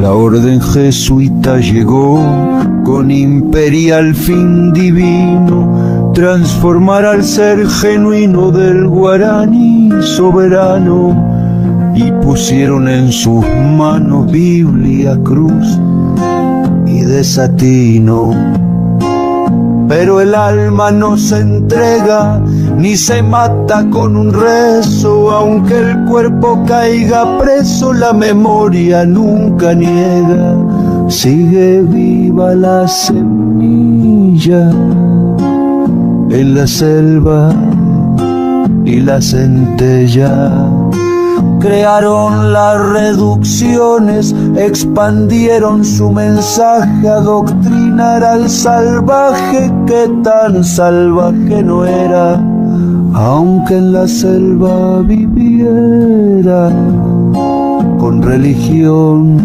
La orden jesuita llegó con imperial fin divino, transformar al ser genuino del guaraní soberano, y pusieron en sus manos Biblia, cruz y desatino. Pero el alma no se entrega ni se mata con un rezo, aunque el cuerpo caiga preso, la memoria nunca niega. Sigue viva la semilla en la selva y la centella. Crearon las reducciones, expandieron su mensaje, adoctrinar al salvaje que tan salvaje no era, aunque en la selva viviera con religión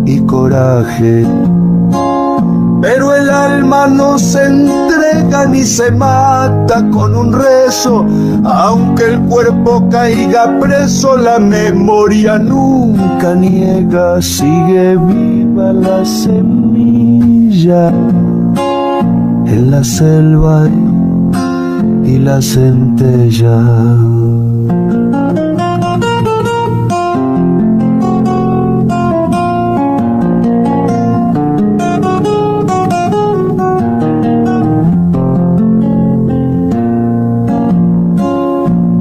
y coraje. Pero el alma no se entrega ni se mata con un rezo, aunque el cuerpo caiga preso, la memoria nunca niega. Sigue viva la semilla en la selva y la centella.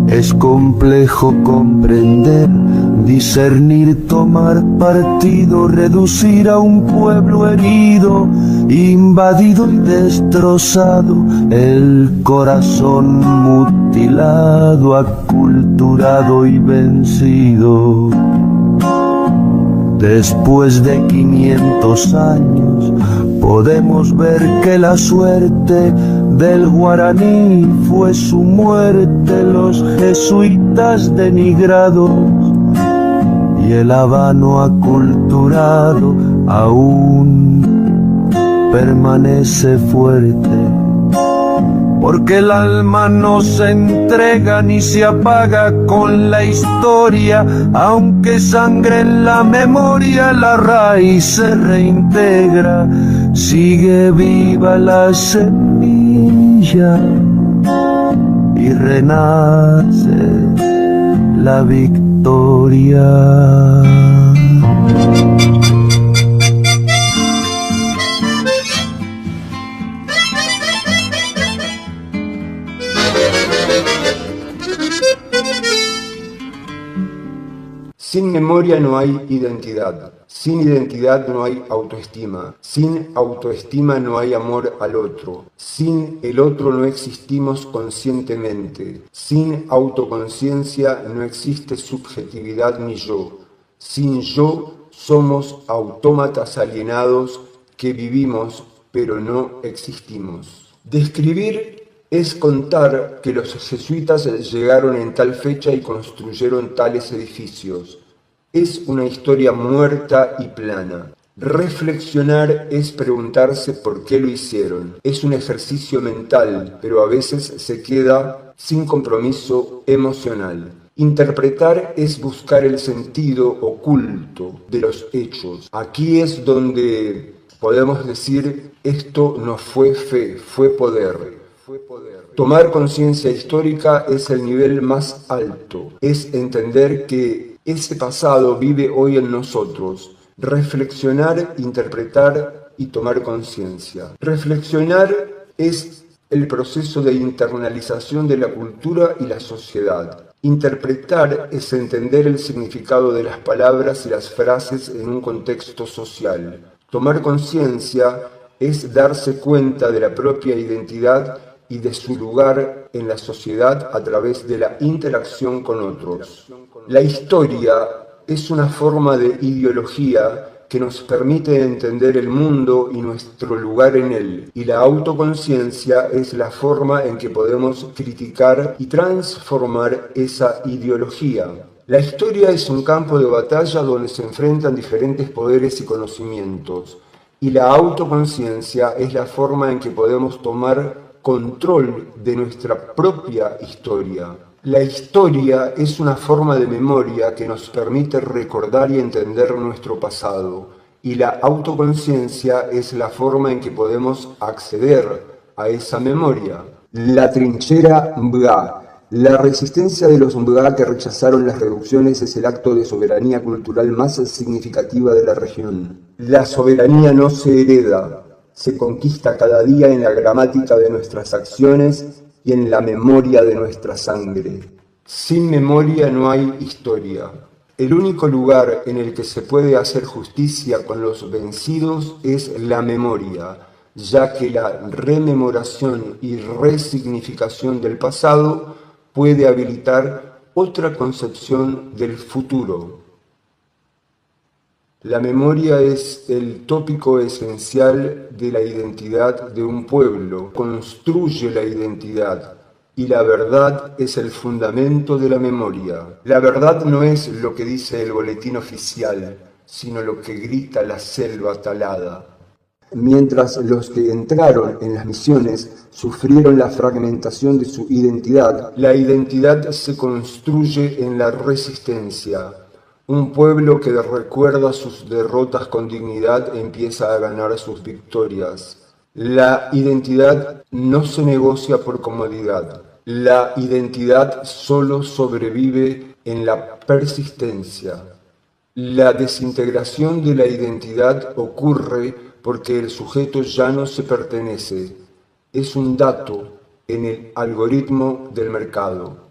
Es complejo comprender, discernir, tomar partido, reducir a un pueblo herido, invadido y destrozado, el corazón mutilado, aculturado y vencido. Después de 500 años podemos ver que la suerte del guaraní fue su muerte, los jesuitas denigrados y el habano aculturado aún permanece fuerte. Porque el alma no se entrega ni se apaga con la historia, aunque sangre en la memoria, la raíz se reintegra. Sigue viva la semilla y renace la victoria. Sin memoria no hay identidad, sin identidad no hay autoestima, sin autoestima no hay amor al otro, sin el otro no existimos conscientemente, sin autoconciencia no existe subjetividad ni yo, sin yo somos autómatas alienados que vivimos pero no existimos. Describir es contar que los jesuitas llegaron en tal fecha y construyeron tales edificios. Es una historia muerta y plana. Reflexionar es preguntarse por qué lo hicieron. Es un ejercicio mental, pero a veces se queda sin compromiso emocional. Interpretar es buscar el sentido oculto de los hechos. Aquí es donde podemos decir, esto no fue fe, fue poder. Tomar conciencia histórica es el nivel más alto, es entender que ese pasado vive hoy en nosotros. Reflexionar, interpretar y tomar conciencia. Reflexionar es el proceso de internalización de la cultura y la sociedad. Interpretar es entender el significado de las palabras y las frases en un contexto social. Tomar conciencia es darse cuenta de la propia identidad y de su lugar en la sociedad a través de la interacción con otros. La historia es una forma de ideología que nos permite entender el mundo y nuestro lugar en él, y la autoconciencia es la forma en que podemos criticar y transformar esa ideología. La historia es un campo de batalla donde se enfrentan diferentes poderes y conocimientos, y la autoconciencia es la forma en que podemos tomar control de nuestra propia historia. La historia es una forma de memoria que nos permite recordar y entender nuestro pasado, y la autoconciencia es la forma en que podemos acceder a esa memoria. La trinchera Mbga. La resistencia de los Mbga que rechazaron las reducciones es el acto de soberanía cultural más significativa de la región. La soberanía no se hereda, se conquista cada día en la gramática de nuestras acciones y en la memoria de nuestra sangre. Sin memoria no hay historia. El único lugar en el que se puede hacer justicia con los vencidos es la memoria, ya que la rememoración y resignificación del pasado puede habilitar otra concepción del futuro. La memoria es el tópico esencial de la identidad de un pueblo, construye la identidad, y la verdad es el fundamento de la memoria. La verdad no es lo que dice el boletín oficial, sino lo que grita la selva talada. Mientras los que entraron en las misiones sufrieron la fragmentación de su identidad, la identidad se construye en la resistencia. Un pueblo que recuerda sus derrotas con dignidad empieza a ganar sus victorias. La identidad no se negocia por comodidad. La identidad solo sobrevive en la persistencia. La desintegración de la identidad ocurre porque el sujeto ya no se pertenece, es un dato en el algoritmo del mercado.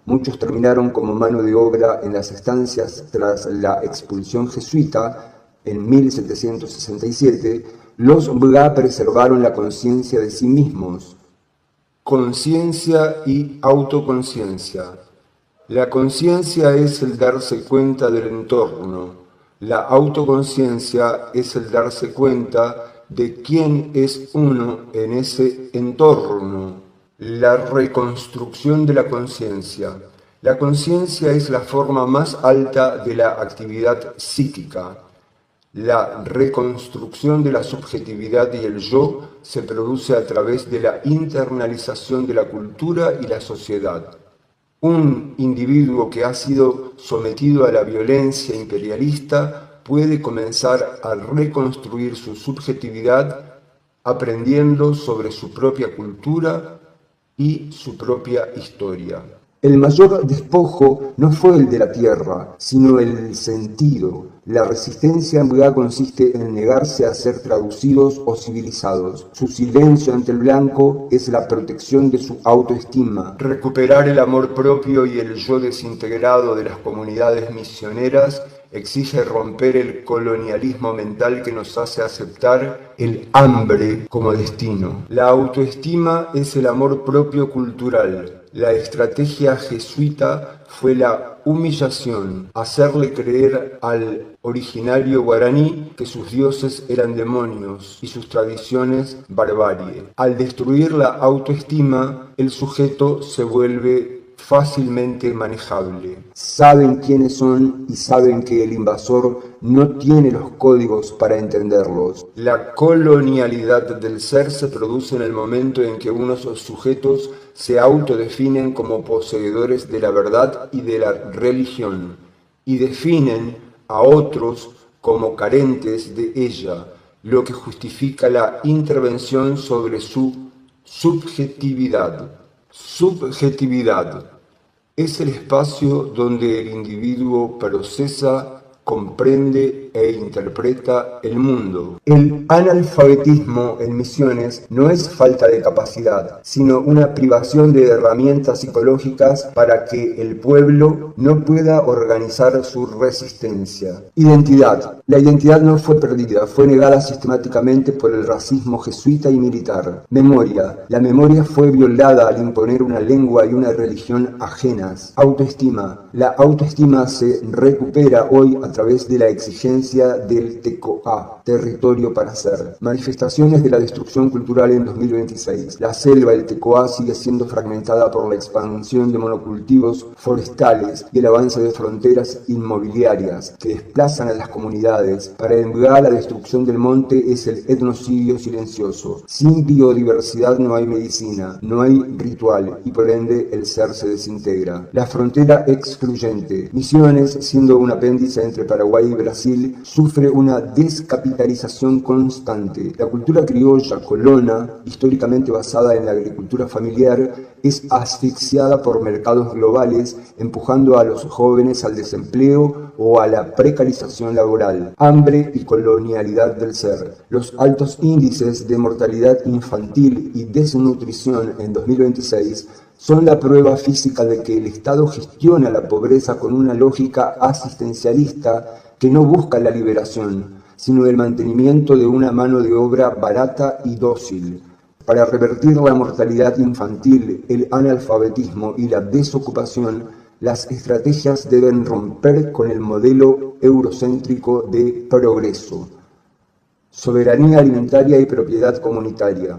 Muchos terminaron como mano de obra en las estancias tras la expulsión jesuita en 1767. Los Mbga preservaron la conciencia de sí mismos. Conciencia y autoconciencia. La conciencia es el darse cuenta del entorno. La autoconciencia es el darse cuenta de quién es uno en ese entorno. La reconstrucción de la conciencia. La conciencia es la forma más alta de la actividad psíquica. La reconstrucción de la subjetividad y el yo se produce a través de la internalización de la cultura y la sociedad. Un individuo que ha sido sometido a la violencia imperialista puede comenzar a reconstruir su subjetividad aprendiendo sobre su propia cultura y su propia historia. El mayor despojo no fue el de la tierra, sino el sentido. La resistencia Mbga consiste en negarse a ser traducidos o civilizados. Su silencio ante el blanco es la protección de su autoestima. Recuperar el amor propio y el yo desintegrado de las comunidades misioneras exige romper el colonialismo mental que nos hace aceptar el hambre como destino. La autoestima es el amor propio cultural. La estrategia jesuita fue la humillación, hacerle creer al originario guaraní que sus dioses eran demonios y sus tradiciones barbarie. Al destruir la autoestima, el sujeto se vuelve fácilmente manejable. Saben quiénes son y saben que el invasor no tiene los códigos para entenderlos. La colonialidad del ser se produce en el momento en que unos sujetos se autodefinen como poseedores de la verdad y de la religión, y definen a otros como carentes de ella, lo que justifica la intervención sobre su subjetividad. Subjetividad es el espacio donde el individuo procesa, comprende e interpreta el mundo. El analfabetismo en misiones no es falta de capacidad, sino una privación de herramientas psicológicas para que el pueblo no pueda organizar su resistencia. Identidad. La identidad no fue perdida, fue negada sistemáticamente por el racismo jesuita y militar. Memoria. La memoria fue violada al imponer una lengua y una religión ajenas. Autoestima. La autoestima se recupera hoy a través de la exigencia del TECOA. territorio para ser. Manifestaciones de la destrucción cultural en 2026. La selva, el Tecoá, sigue siendo fragmentada por la expansión de monocultivos forestales y el avance de fronteras inmobiliarias que desplazan a las comunidades. Para el Mbga, la destrucción del monte es el etnocidio silencioso. Sin biodiversidad no hay medicina, no hay ritual y por ende el ser se desintegra. La frontera excluyente. Misiones, siendo un apéndice entre Paraguay y Brasil, sufre una descapitalización constante. La cultura criolla colona, históricamente basada en la agricultura familiar, es asfixiada por mercados globales, empujando a los jóvenes al desempleo o a la precarización laboral. Hambre y colonialidad del ser. Los altos índices de mortalidad infantil y desnutrición en 2026 son la prueba física de que el Estado gestiona la pobreza con una lógica asistencialista que no busca la liberación, sino el mantenimiento de una mano de obra barata y dócil. Para revertir la mortalidad infantil, el analfabetismo y la desocupación, las estrategias deben romper con el modelo eurocéntrico de progreso. Soberanía alimentaria y propiedad comunitaria.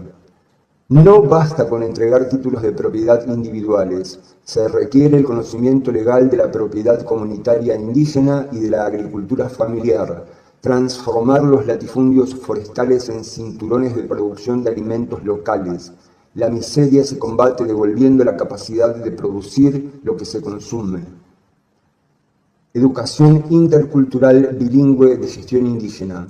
No basta con entregar títulos de propiedad individuales, se requiere el conocimiento legal de la propiedad comunitaria indígena y de la agricultura familiar, transformar los latifundios forestales en cinturones de producción de alimentos locales. La miseria se combate devolviendo la capacidad de producir lo que se consume. Educación intercultural bilingüe de gestión indígena.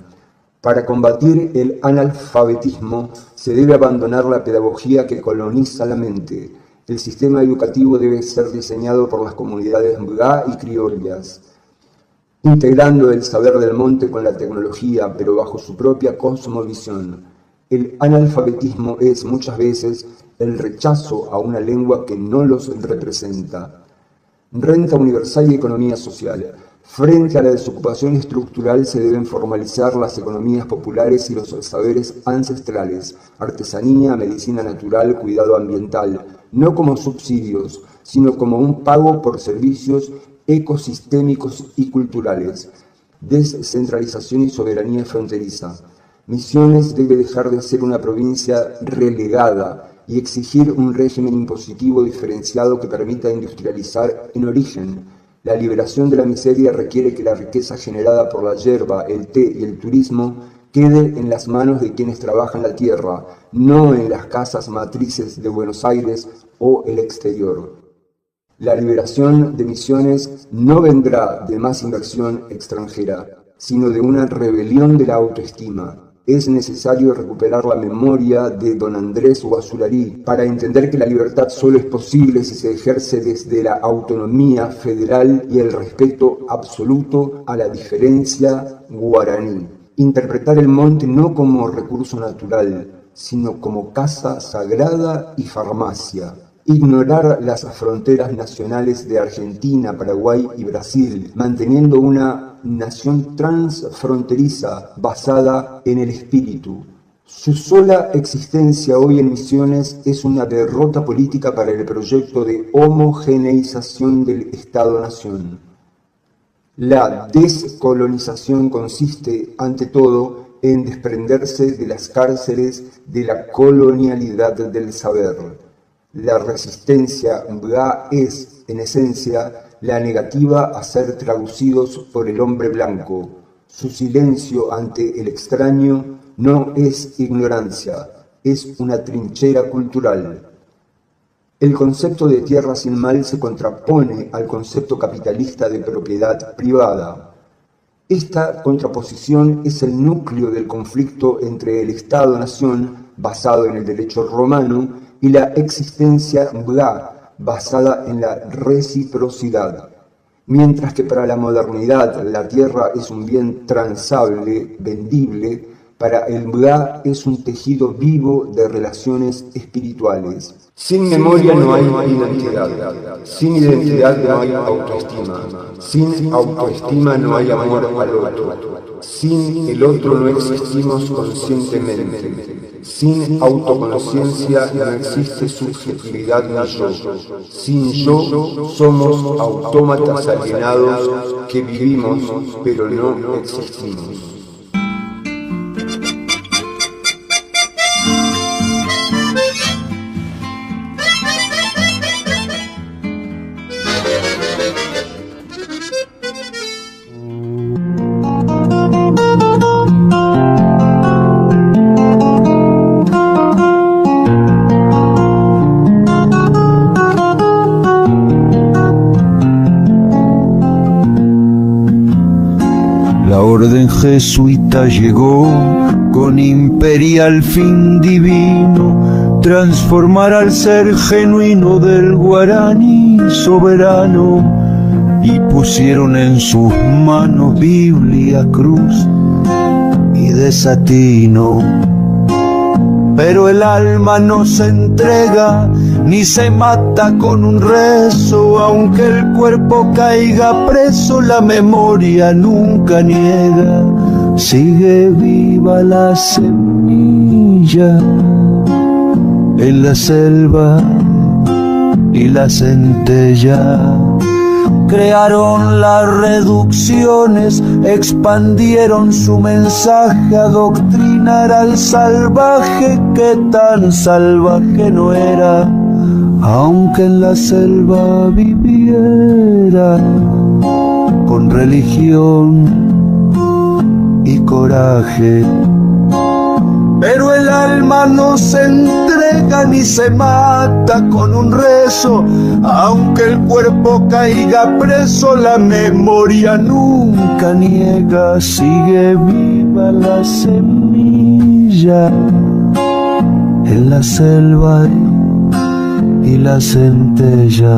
Para combatir el analfabetismo se debe abandonar la pedagogía que coloniza la mente. El sistema educativo debe ser diseñado por las comunidades Mbga y criollas, integrando el saber del monte con la tecnología, pero bajo su propia cosmovisión. El analfabetismo es muchas veces el rechazo a una lengua que no los representa. Renta universal y economía social. Frente a la desocupación estructural se deben formalizar las economías populares y los saberes ancestrales, artesanía, medicina natural, cuidado ambiental, no como subsidios, sino como un pago por servicios ecosistémicos y culturales. Descentralización y soberanía fronteriza. Misiones debe dejar de ser una provincia relegada y exigir un régimen impositivo diferenciado que permita industrializar en origen. La liberación de la miseria requiere que la riqueza generada por la yerba, el té y el turismo quede en las manos de quienes trabajan la tierra, no en las casas matrices de Buenos Aires o el exterior. La liberación de Misiones no vendrá de más inversión extranjera, sino de una rebelión de la autoestima. Es necesario recuperar la memoria de don Andrés Guazularí para entender que la libertad solo es posible si se ejerce desde la autonomía federal y el respeto absoluto a la diferencia guaraní. Interpretar el monte no como recurso natural, sino como casa sagrada y farmacia. Ignorar las fronteras nacionales de Argentina, Paraguay y Brasil, manteniendo una nación transfronteriza basada en el espíritu. Su sola existencia hoy en Misiones es una derrota política para el proyecto de homogeneización del Estado-Nación. La descolonización consiste, ante todo, en desprenderse de las cárceles de la colonialidad del saber. La resistencia Mbga es, en esencia, la negativa a ser traducidos por el hombre blanco. Su silencio ante el extraño no es ignorancia, es una trinchera cultural. El concepto de tierra sin mal se contrapone al concepto capitalista de propiedad privada. Esta contraposición es el núcleo del conflicto entre el Estado-Nación, basado en el derecho romano, y la existencia Mbga, basada en la reciprocidad. Mientras que para la modernidad la tierra es un bien transable, vendible, para el Mbga es un tejido vivo de relaciones espirituales. Sin memoria no hay identidad, sin identidad no hay autoestima, sin autoestima no hay amor al otro, sin el otro no existimos conscientemente, sin autoconciencia no existe subjetividad ni yo, sin yo somos autómatas alienados que vivimos pero no existimos. La orden jesuita llegó con imperial fin divino, transformar al ser genuino del guaraní soberano, y pusieron en sus manos Biblia, cruz y desatino. Pero el alma no se entrega ni se mata con un rezo, aunque el cuerpo caiga preso, la memoria nunca niega. Sigue viva la semilla en la selva y la centella. Crearon las reducciones, expandieron su mensaje, adoctrinar al salvaje que tan salvaje no era, aunque en la selva viviera con religión y coraje. Pero el alma no se entrega ni se mata con un rezo, aunque el cuerpo caiga preso, la memoria nunca niega. Sigue viva la semilla en la selva y la centella.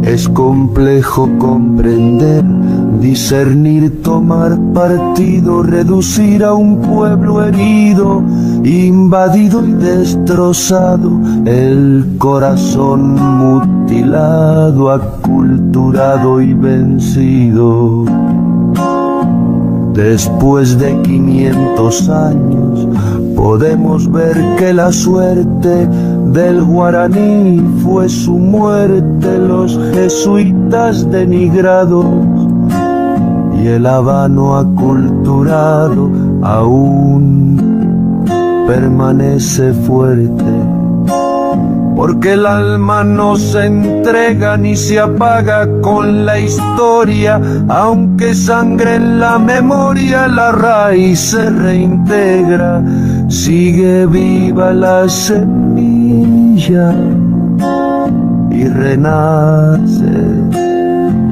Es complejo comprender, discernir, tomar partido, reducir a un pueblo herido, invadido y destrozado, el corazón mutilado, aculturado y vencido. Después de 500 años podemos ver que la suerte del guaraní fue su muerte, los jesuitas denigrados y el habano aculturado aún permanece fuerte. Porque el alma no se entrega ni se apaga con la historia, aunque sangre en la memoria, la raíz se reintegra. Sigue viva la semilla y renace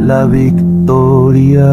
la victoria.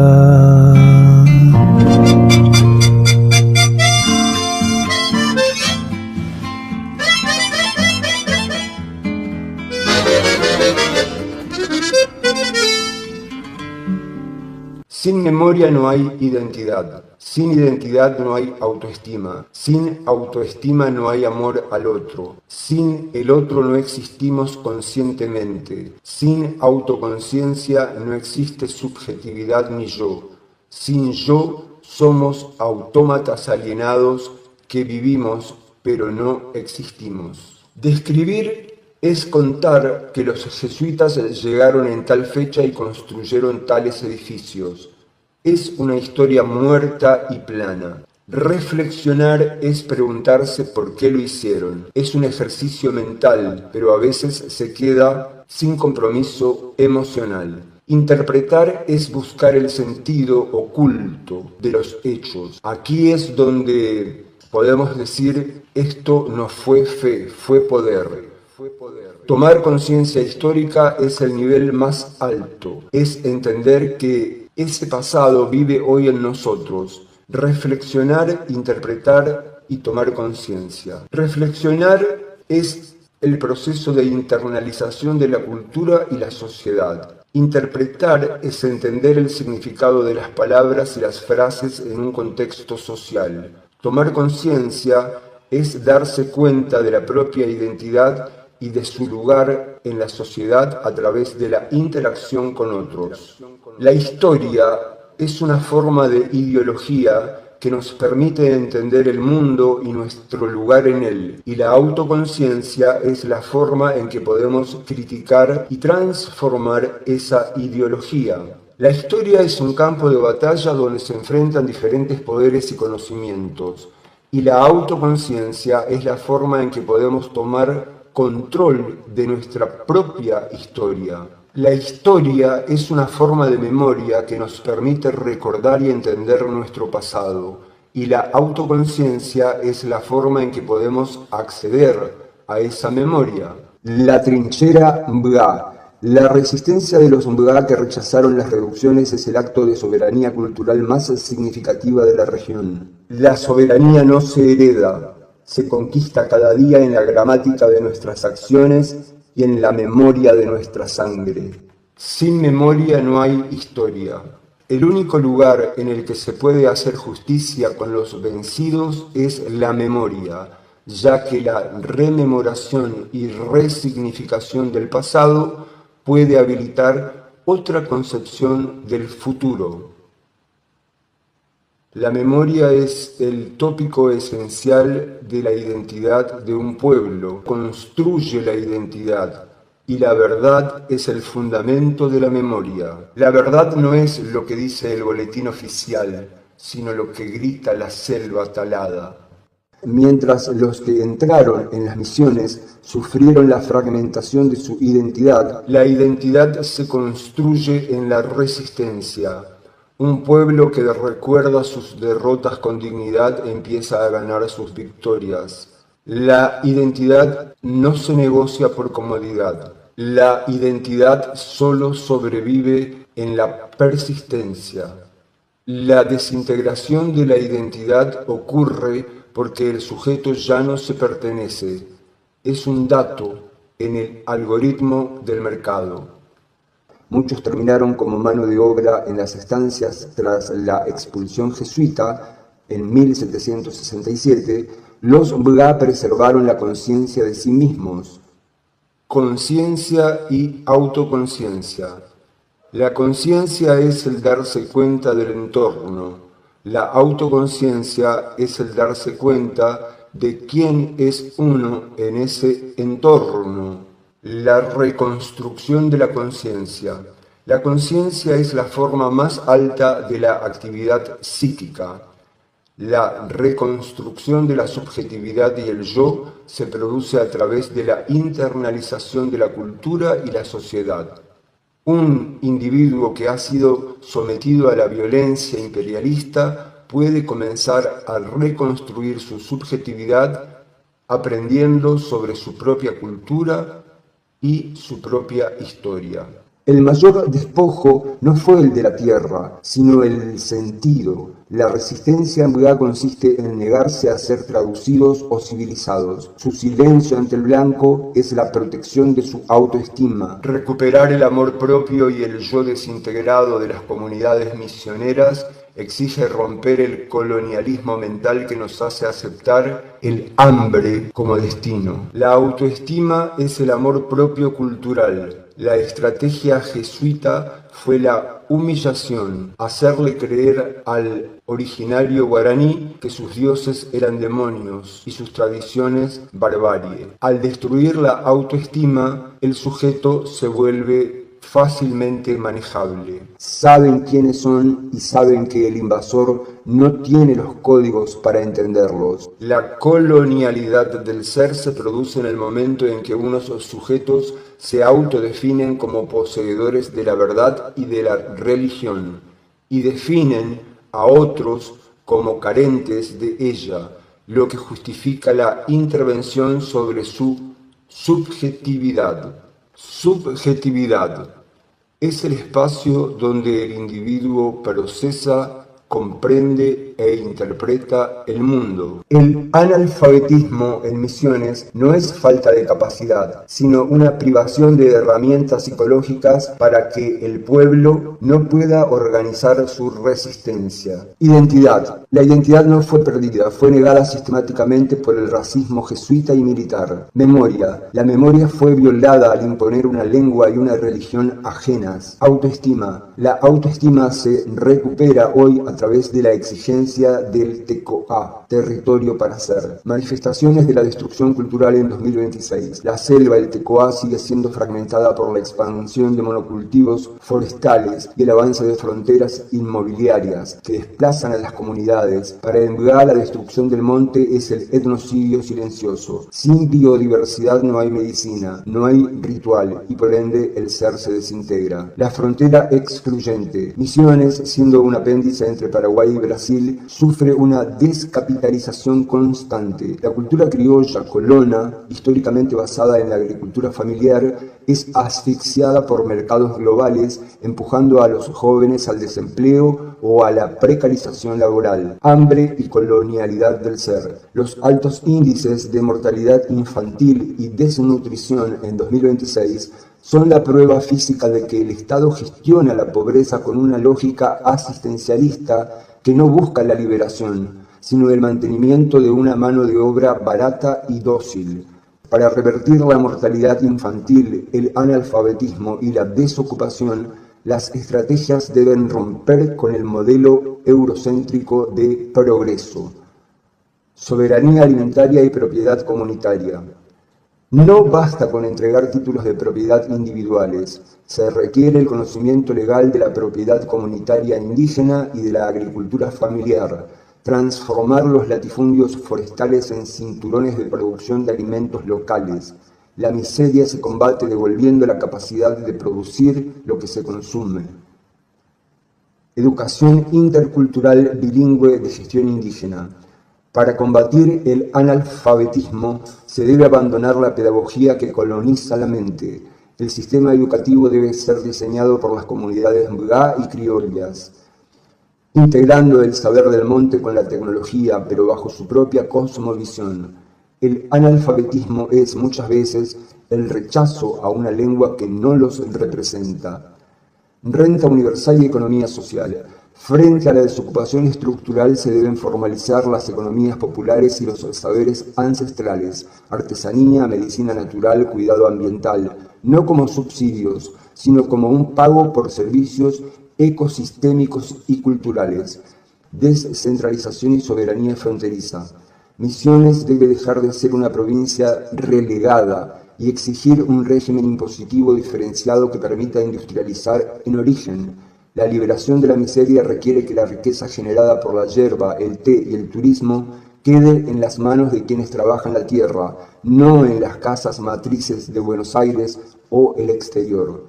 Sin memoria no hay identidad, sin identidad no hay autoestima, sin autoestima no hay amor al otro, sin el otro no existimos conscientemente, sin autoconciencia no existe subjetividad ni yo, sin yo somos autómatas alienados que vivimos pero no existimos. Describir es contar que los jesuitas llegaron en tal fecha y construyeron tales edificios. Es una historia muerta y plana. Reflexionar es preguntarse por qué lo hicieron. Es un ejercicio mental, pero a veces se queda sin compromiso emocional. Interpretar es buscar el sentido oculto de los hechos. Aquí es donde podemos decir, esto no fue fe, fue poder. Tomar conciencia histórica es el nivel más alto, es entender que ese pasado vive hoy en nosotros. Reflexionar, interpretar y tomar conciencia. Reflexionar es el proceso de internalización de la cultura y la sociedad. Interpretar es entender el significado de las palabras y las frases en un contexto social. Tomar conciencia es darse cuenta de la propia identidad y de su lugar en la sociedad a través de la interacción con otros. La historia es una forma de ideología que nos permite entender el mundo y nuestro lugar en él, y la autoconciencia es la forma en que podemos criticar y transformar esa ideología. La historia es un campo de batalla donde se enfrentan diferentes poderes y conocimientos, y la autoconciencia es la forma en que podemos tomar control de nuestra propia historia. La historia es una forma de memoria que nos permite recordar y entender nuestro pasado, y la autoconciencia es la forma en que podemos acceder a esa memoria. La trinchera Mbga. La resistencia de los Mbga que rechazaron las reducciones es el acto de soberanía cultural más significativa de la región. La soberanía no se hereda, se conquista cada día en la gramática de nuestras acciones y en la memoria de nuestra sangre. Sin memoria no hay historia. El único lugar en el que se puede hacer justicia con los vencidos es la memoria, ya que la rememoración y resignificación del pasado puede habilitar otra concepción del futuro. La memoria es el tópico esencial de la identidad de un pueblo, construye la identidad, y la verdad es el fundamento de la memoria. La verdad no es lo que dice el boletín oficial, sino lo que grita la selva talada. Mientras los que entraron en las misiones sufrieron la fragmentación de su identidad, la identidad se construye en la resistencia. Un pueblo que recuerda sus derrotas con dignidad empieza a ganar sus victorias. La identidad no se negocia por comodidad. La identidad solo sobrevive en la persistencia. La desintegración de la identidad ocurre porque el sujeto ya no se pertenece, es un dato en el algoritmo del mercado. Muchos terminaron como mano de obra en las estancias tras la expulsión jesuita en 1767. Los Mbga preservaron la conciencia de sí mismos. Conciencia y autoconciencia. La conciencia es el darse cuenta del entorno. La autoconciencia es el darse cuenta de quién es uno en ese entorno. La reconstrucción de la conciencia. La conciencia es la forma más alta de la actividad psíquica. La reconstrucción de la subjetividad y el yo se produce a través de la internalización de la cultura y la sociedad. Un individuo que ha sido sometido a la violencia imperialista puede comenzar a reconstruir su subjetividad aprendiendo sobre su propia cultura y su propia historia. El mayor despojo no fue el de la tierra, sino el sentido. La resistencia Mbga consiste en negarse a ser traducidos o civilizados. Su silencio ante el blanco es la protección de su autoestima. Recuperar el amor propio y el yo desintegrado de las comunidades misioneras exige romper el colonialismo mental que nos hace aceptar el hambre como destino. La autoestima es el amor propio cultural. La estrategia jesuita fue la humillación, hacerle creer al originario guaraní que sus dioses eran demonios y sus tradiciones barbarie. Al destruir la autoestima, el sujeto se vuelve fácilmente manejable. Saben quiénes son y saben que el invasor no tiene los códigos para entenderlos. La colonialidad del ser se produce en el momento en que unos sujetos se autodefinen como poseedores de la verdad y de la religión, y definen a otros como carentes de ella, lo que justifica la intervención sobre su subjetividad. Subjetividad es el espacio donde el individuo procesa, comprende e interpreta el mundo. El analfabetismo en misiones no es falta de capacidad, sino una privación de herramientas psicológicas para que el pueblo no pueda organizar su resistencia. Identidad. La identidad no fue perdida, fue negada sistemáticamente por el racismo jesuita y militar. Memoria. La memoria fue violada al imponer una lengua y una religión ajenas. Autoestima. La autoestima se recupera hoy a través de la exigencia del TECOA. territorio para ser. Manifestaciones de la destrucción cultural en 2026. La selva, el Tecoá, sigue siendo fragmentada por la expansión de monocultivos forestales y el avance de fronteras inmobiliarias que desplazan a las comunidades. Para el Mbga, la destrucción del monte es el etnocidio silencioso. Sin biodiversidad no hay medicina, no hay ritual y por ende el ser se desintegra. La frontera excluyente. Misiones, siendo un apéndice entre Paraguay y Brasil, sufre una descapitalización constante. La cultura criolla colona, históricamente basada en la agricultura familiar, es asfixiada por mercados globales, empujando a los jóvenes al desempleo o a la precarización laboral. Hambre y colonialidad del ser. Los altos índices de mortalidad infantil y desnutrición en 2026 son la prueba física de que el Estado gestiona la pobreza con una lógica asistencialista que no busca la liberación, sino el mantenimiento de una mano de obra barata y dócil. Para revertir la mortalidad infantil, el analfabetismo y la desocupación, las estrategias deben romper con el modelo eurocéntrico de progreso. Soberanía alimentaria y propiedad comunitaria. No basta con entregar títulos de propiedad individuales, se requiere el conocimiento legal de la propiedad comunitaria indígena y de la agricultura familiar, transformar los latifundios forestales en cinturones de producción de alimentos locales. La miseria se combate devolviendo la capacidad de producir lo que se consume. Educación intercultural bilingüe de gestión indígena. Para combatir el analfabetismo se debe abandonar la pedagogía que coloniza la mente. El sistema educativo debe ser diseñado por las comunidades Mbga y criollas, integrando el saber del monte con la tecnología, pero bajo su propia cosmovisión. El analfabetismo es muchas veces el rechazo a una lengua que no los representa. Renta universal y economía social. Frente a la desocupación estructural se deben formalizar las economías populares y los saberes ancestrales, artesanía, medicina natural, cuidado ambiental, no como subsidios, sino como un pago por servicios ecosistémicos y culturales. Descentralización y soberanía fronteriza. Misiones debe dejar de ser una provincia relegada y exigir un régimen impositivo diferenciado que permita industrializar en origen. La liberación de la miseria requiere que la riqueza generada por la yerba, el té y el turismo quede en las manos de quienes trabajan la tierra, no en las casas matrices de Buenos Aires o el exterior.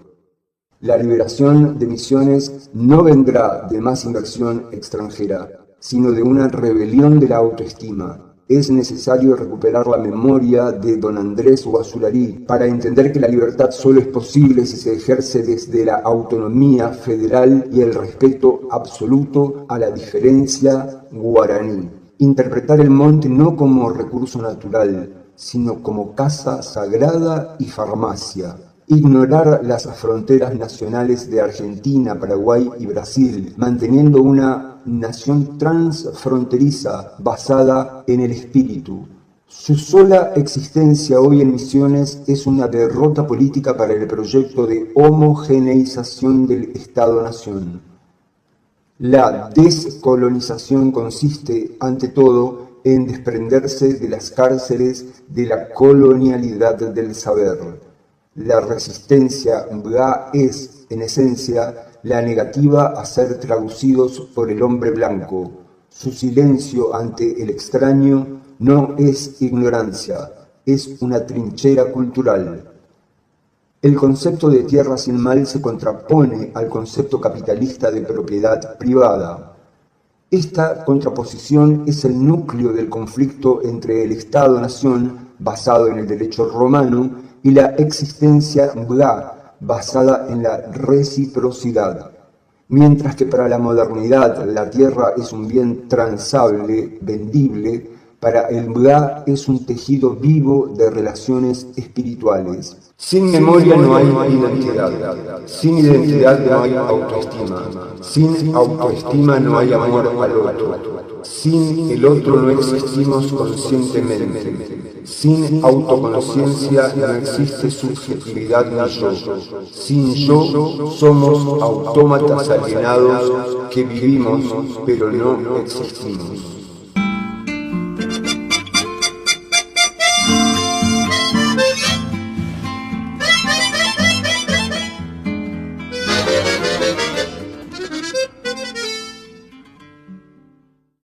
La liberación de Misiones no vendrá de más inversión extranjera, sino de una rebelión de la autoestima. Es necesario recuperar la memoria de don Andrés Guazurarí para entender que la libertad solo es posible si se ejerce desde la autonomía federal y el respeto absoluto a la diferencia guaraní. Interpretar el monte no como recurso natural, sino como casa sagrada y farmacia. Ignorar las fronteras nacionales de Argentina, Paraguay y Brasil, manteniendo una nación transfronteriza basada en el espíritu. Su sola existencia hoy en Misiones es una derrota política para el proyecto de homogeneización del Estado-Nación. La descolonización consiste, ante todo, en desprenderse de las cárceles de la colonialidad del saber. La resistencia Mbga es, en esencia, la negativa a ser traducidos por el hombre blanco. Su silencio ante el extraño no es ignorancia, es una trinchera cultural. El concepto de tierra sin mal se contrapone al concepto capitalista de propiedad privada. Esta contraposición es el núcleo del conflicto entre el Estado-Nación, basado en el derecho romano, y la existencia Mbga, basada en la reciprocidad. Mientras que para la modernidad la tierra es un bien transable, vendible, para el Mbga es un tejido vivo de relaciones espirituales. Sin memoria no hay identidad, sin identidad no hay autoestima, sin autoestima no hay amor al otro, sin el otro no existimos conscientemente, sin autoconciencia no existe subjetividad ni yo, sin yo somos autómatas alienados que vivimos pero no existimos.